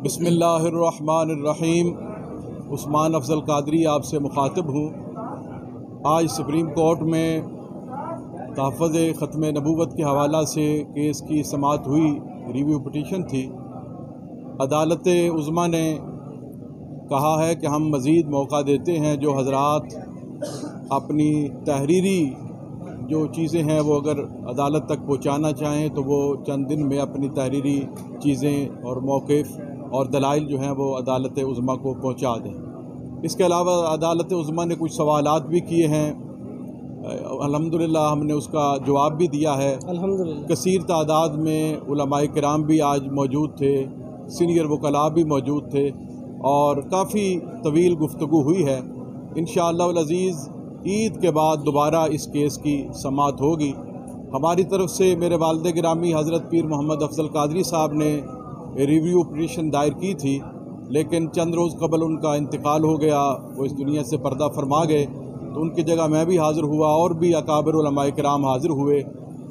बिस्मिल्लाहिर्रहमानिर्रहीम। उस्मान अफजल कादरी आपसे मुखातिब हूँ। आज सुप्रीम कोर्ट में तहफ़्फ़ुज़ ख़त्म नबूवत के हवाला से केस की समाअत हुई, रिव्यू पिटीशन थी। अदालत उज़्मा ने कहा है कि हम मज़ीद मौका देते हैं, जो हज़रात अपनी तहरीरी जो चीज़ें हैं वो अगर अदालत तक पहुँचाना चाहें तो वो चंद दिन में अपनी तहरीरी चीज़ें और मौक़िफ़ और दलाइल जो हैं वो अदालत उज़्मा को पहुँचा दें। इसके अलावा अदालत उज़्मा ने कुछ सवालात भी किए हैं, अल्हम्दुलिल्लाह हमने उसका जवाब भी दिया है। अल्हम्दुलिल्लाह कसीर तादाद में उलमाए किराम भी आज मौजूद थे, सीनियर वकला भी मौजूद थे और काफ़ी तवील गुफ्तगू हुई है। इंशाअल्लाह अज़ीज़ ईद के बाद दोबारा इस केस की समाअत होगी। हमारी तरफ से मेरे वालिद गिरामी हज़रत पीर मोहम्मद अफजल कादरी साहब ने रिव्यू पिटीशन दायर की थी, लेकिन चंद रोज़ कबल उनका इंतकाल हो गया, वो इस दुनिया से पर्दा फरमा गए। तो उनकी जगह मैं भी हाज़िर हुआ और भी अकाबिर उलमाए किराम हाज़िर हुए।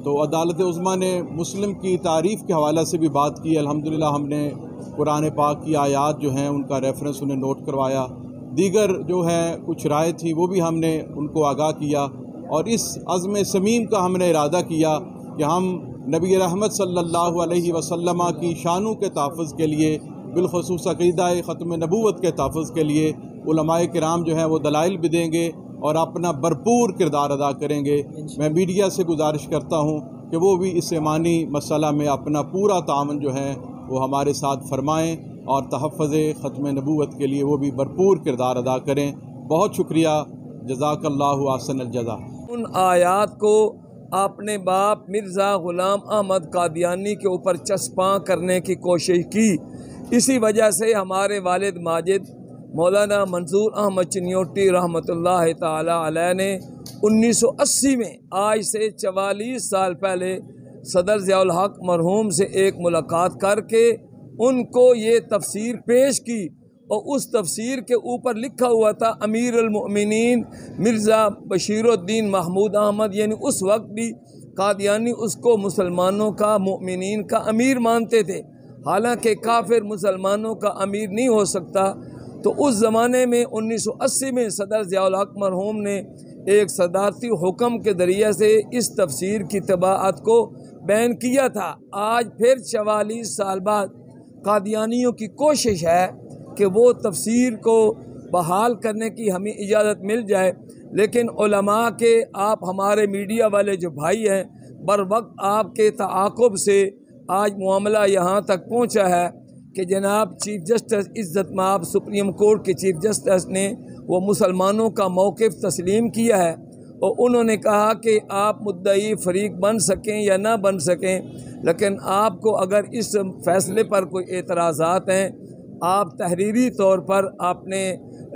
तो अदालत उज़्मा ने मुस्लिम की तारीफ़ के हवाले से भी बात की। अल्हम्दुलिल्लाह हमने कुरान पाक की आयात जो हैं उनका रेफरेंस उन्हें नोट करवाया। दीगर जो है कुछ राय थी वो भी हमने उनको आगाह किया और इस अज़्म समीम का हमने इरादा किया कि हम नबी रहमत सल्लल्लाहु अलैहि वसल्लम की शानों के तहफ़्फ़ुज़ के लिए, बिलख़ुसूस अक़ीदा ख़त्म नबूवत के तहफ़्फ़ुज़ के लिए उलमाए किराम जो हैं वो दलाइल भी देंगे और अपना भरपूर किरदार अदा करेंगे। मैं मीडिया से गुजारिश करता हूँ कि वो भी इस ईमानी मसला में अपना पूरा तावन जो है वो हमारे साथ फरमाएँ और तहफ़्फ़ुज़ ख़त्म नबूवत के लिए वो भी भरपूर किरदार अदा करें। बहुत शुक्रिया, जज़ाकल्लाहु अहसनल जज़ा। उन आयात को आपने बाप मिर्ज़ा ग़ुलाम अहमद कादियानी के ऊपर चस्पा करने की कोशिश की। इसी वजह से हमारे वालिद माजिद मौलाना मंसूर अहमद चिन्योटी रहमतुल्लाह ताला अलैह ने 1980 में, आज से 44 साल पहले, सदर ज़ियाउल हक़ मरहूम से एक मुलाकात करके उनको ये तफसीर पेश की और उस तफसीर के ऊपर लिखा हुआ था अमीर अल मोमिनीन मिर्ज़ा बशीरुद्दीन महमूद अहमद, यानी उस वक्त भी कादियानी उसको मुसलमानों का, मोमिनीन का अमीर मानते थे, हालांकि काफिर मुसलमानों का अमीर नहीं हो सकता। तो उस ज़माने में 1980 में सदर ज़ियाउल हक़ मरहूम ने एक सदारती हुक्म के ज़रिए से इस तफसीर की तबाअत को बैन किया था। आज फिर 44 साल बाद कादियानियों की कोशिश है कि वो तफसीर को बहाल करने की हमें इजाज़त मिल जाए, लेकिन उलमा के, आप हमारे मीडिया वाले जो भाई हैं, बर वक्त आपके ताक़ुब से आज मामला यहाँ तक पहुँचा है कि जनाब चीफ जस्टिस इज़्ज़त माब सुप्रीम कोर्ट के चीफ जस्टिस ने वो मुसलमानों का मौक़िफ़ तस्लीम किया है और उन्होंने कहा कि आप मुद्दई फ़रीक बन सकें या ना बन सकें, लेकिन आपको अगर इस फ़ैसले पर कोई एतराज़ात हैं, आप तहरीरी तौर पर अपने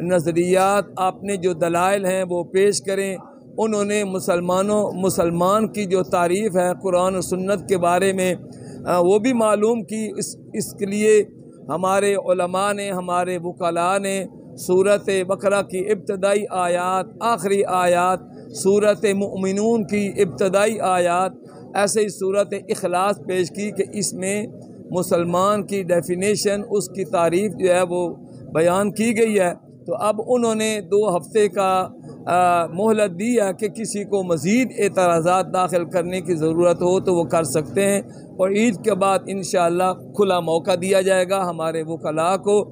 नज़रियात, आपने जो दलाइल हैं वो पेश करें। उन्होंने मुसलमान की जो तारीफ़ है कुरान और सुन्नत के बारे में वो भी मालूम की। इसके लिए हमारे उलमा ने, हमारे वकला ने सूरत बकरा की इब्तदाई आयात, आखिरी आयात, सूरत मुमिनून की इब्तदाई आयात, ऐसे ही सूरत इखलास पेश की कि इसमें मुसलमान की डेफिनेशन, उसकी तारीफ़ जो है वो बयान की गई है। तो अब उन्होंने 2 हफ्ते का मोहलत दी है कि किसी को मज़ीद एतराज़ात दाखिल करने की ज़रूरत हो तो वो कर सकते हैं और ईद के बाद इंशाअल्लाह खुला मौका दिया जाएगा हमारे वकला को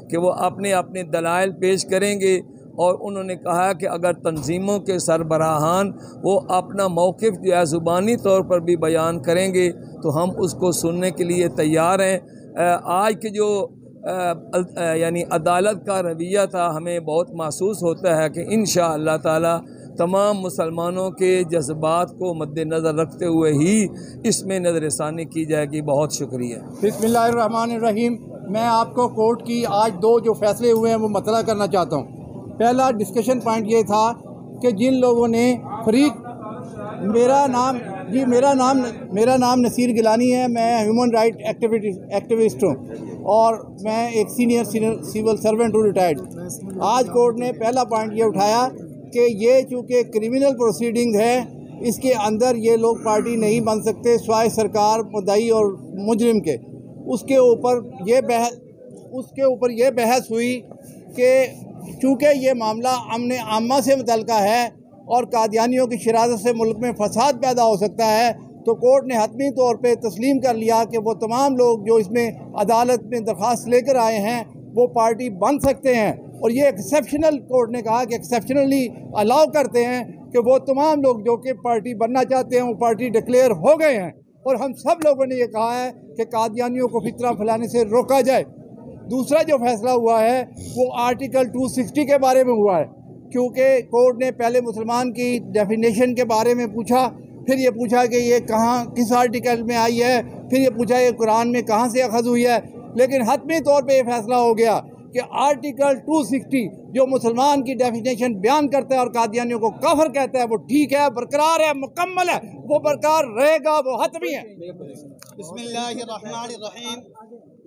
कि वो अपने अपने दलाइल पेश करेंगे। और उन्होंने कहा कि अगर तंजीमों के सरबराहान वो अपना मौक़िफ़ जो है ज़ुबानी तौर पर भी बयान करेंगे तो हम उसको सुनने के लिए तैयार हैं। आज के जो यानी अदालत का रवैया था, हमें बहुत महसूस होता है कि इंशाअल्लाह ताला तमाम मुसलमानों के जज्बात को मद्देनज़र रखते हुए ही इसमें नज़रसानी की जाएगी। बहुत शुक्रिया। बिस्मिल्लाहिर्रहमानिर्रहीम। मैं आपको कोर्ट की आज 2 जो फैसले हुए हैं वो मतला करना चाहता हूँ। पहला डिस्कशन पॉइंट ये था कि जिन लोगों ने फरीक, मेरा नाम नसीर गिलानी है, मैं ह्यूमन राइट एक्टिविस्ट हूँ और मैं एक सीनियर सिविल सर्वेंट हूँ, रिटायर्ड। आज कोर्ट ने पहला पॉइंट ये उठाया कि ये चूँकि क्रिमिनल प्रोसीडिंग है, इसके अंदर ये लोग पार्टी नहीं बन सकते, स्वाय सरकार, मुद्दई और मुजरिम के। उसके ऊपर ये बहस उसके ऊपर यह बहस हुई कि चूँकि ये मामला अमन आमा से मुतल्लिका है और कादियानियों की शरारत से मुल्क में फसाद पैदा हो सकता है, तो कोर्ट ने हतमी तौर पे तस्लीम कर लिया कि वो तमाम लोग जो इसमें अदालत में दरख्वास्त लेकर आए हैं वो पार्टी बन सकते हैं। और ये एक्सेप्शनल, कोर्ट ने कहा कि एक्सेप्शनली अलाउ करते हैं कि वो तमाम लोग जो कि पार्टी बनना चाहते हैं वो पार्टी डिक्लेयर हो गए हैं। और हम सब लोगों ने ये कहा है कि कादियानियों को फितरा फैलाने से रोका जाए। दूसरा जो फैसला हुआ है वो आर्टिकल 260 के बारे में हुआ है, क्योंकि कोर्ट ने पहले मुसलमान की डेफिनेशन के बारे में पूछा, फिर ये पूछा कि ये कहाँ किस आर्टिकल में आई है, फिर ये पूछा ये कुरान में कहाँ से अखज़ हुई है। लेकिन हतमी तौर पे ये फैसला हो गया कि आर्टिकल 260 जो मुसलमान की डेफिनेशन बयान करता है और कादियानियों को काफिर कहता है वो ठीक है, बरकरार है, मुकम्मल है, वो बरकरार रहेगा, वो हतमी है। बिस्मिल्लाहिर्रहमानिर्रहीम।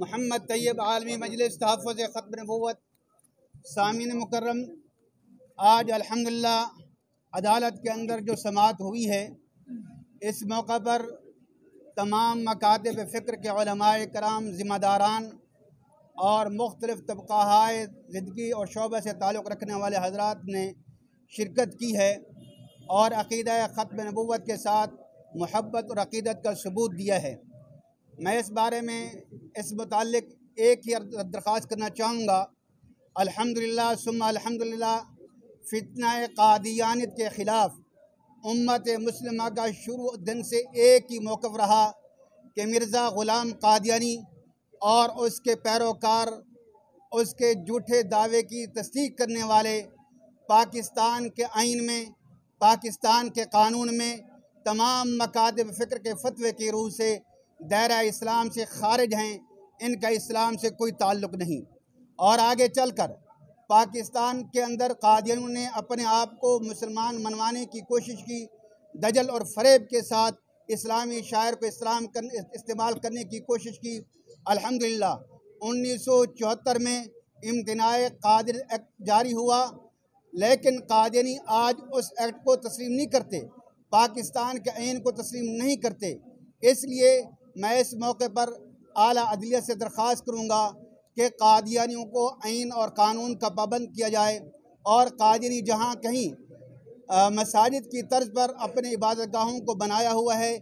मोहम्मद तैयब आलमी मजलिस तहफ़्फ़ुज़ ख़त्म नबूवत। सामीन मुकर्रम, आज अल्हम्दुलिल्लाह अदालत के अंदर जो समाअत हुई है, इस मौका पर तमाम मकातिब फ़िक्र के उलमाए कराम, ज़िम्मेदारान और मुख्तलिफ़ तबक़ाए ज़िंदगी और शोबे से ताल्लुक़ रखने वाले हज़रात ने शिरकत की है और अक़ीदा ख़त्म नबूवत के साथ मोहब्बत और अक़ीदत का सबूत दिया है। मैं इस बारे में इस मुताल्लिक़ एक ही दरख्वास्त करना चाहूँगा। अल्हम्दुलिल्लाह सुम्मा अल्हम्दुलिल्लाह, फितना कादियानियत के ख़िलाफ़ उम्मत मुस्लिमा का शुरू दिन से एक ही मौक़िफ़ रहा कि मिर्ज़ा ग़ुलाम कादियानी और उसके पैरोकार, उसके झूठे दावे की तस्दीक करने वाले पाकिस्तान के आइन में, पाकिस्तान के कानून में तमाम मकातिब फ़िक्र के फतवे की रूह से दायरा इस्लाम से खारिज हैं। इनका इस्लाम से कोई ताल्लुक़ नहीं। और आगे चलकर पाकिस्तान के अंदर कादियानियों ने अपने आप को मुसलमान मनवाने की कोशिश की, दजल और फ़रेब के साथ इस्लामी शायर को इस्तेमाल करने की कोशिश की। अल्हम्दुलिल्लाह 1974 में इम्तिनाए कादिर एक्ट जारी हुआ, लेकिन कादियानी आज उस एक्ट को तस्लीम नहीं करते, पाकिस्तान के आइन को तस्लीम नहीं करते। इसलिए मैं इस मौके पर आला अदलिया से दरख्वास्त करूँगा कि कादियानियों को आइन और कानून का पाबंद किया जाए और कादियानी जहाँ कहीं मसाजिद की तर्ज पर अपने इबादत गाहों को बनाया हुआ है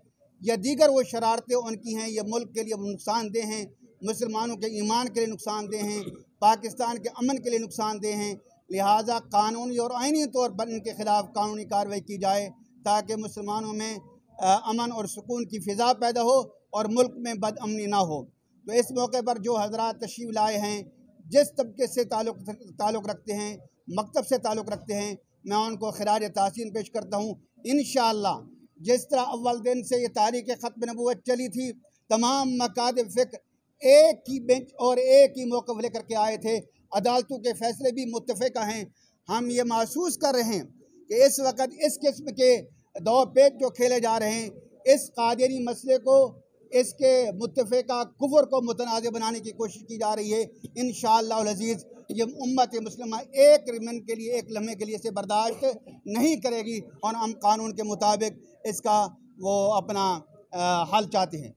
या दीगर वो शरारतें उनकी हैं, ये मुल्क के लिए नुकसानदेह हैं, मुसलमानों के ईमान के लिए नुकसानदेह हैं, पाकिस्तान के अमन के लिए नुकसानदेह हैं। लिहाजा कानूनी और आइनी तौर पर इनके ख़िलाफ़ कानूनी कार्रवाई की जाए ताकि मुसलमानों में अमन और सुकून की फ़िज़ा पैदा हो और मुल्क में बदअमनी ना हो। तो इस मौके पर जो हज़रात तशरीफ़ लाए हैं, जिस तबके से ताल्लुक़ रखते हैं, मकतब से ताल्लुक़ रखते हैं, मैं उनको खिराज तहसीन पेश करता हूँ। इंशाअल्लाह जिस तरह अव्वल दिन से ये तारीख़ ख़त्म नबूवत चली थी, तमाम मकातिब फ़िक्र एक ही बेंच और एक ही मौक़िफ़ लेकर के आए थे। अदालतों के फ़ैसले भी मुत्तफ़िक़ा हैं। हम ये महसूस कर रहे हैं कि इस वक्त इस किस्म के दो पेच जो खेले जा रहे हैं, इस कादियानी मसले को, इसके मुत्तफ़िक़ा कुफ़्र को मुतनाज़ बनाने की कोशिश की जा रही है। इंशाअल्लाह अज़ीज़ ये उम्मत मुस्लिमा एक मिनट के लिए, एक लम्हे के लिए इसे बर्दाश्त नहीं करेगी और हम कानून के मुताबिक इसका वो अपना हल चाहते हैं।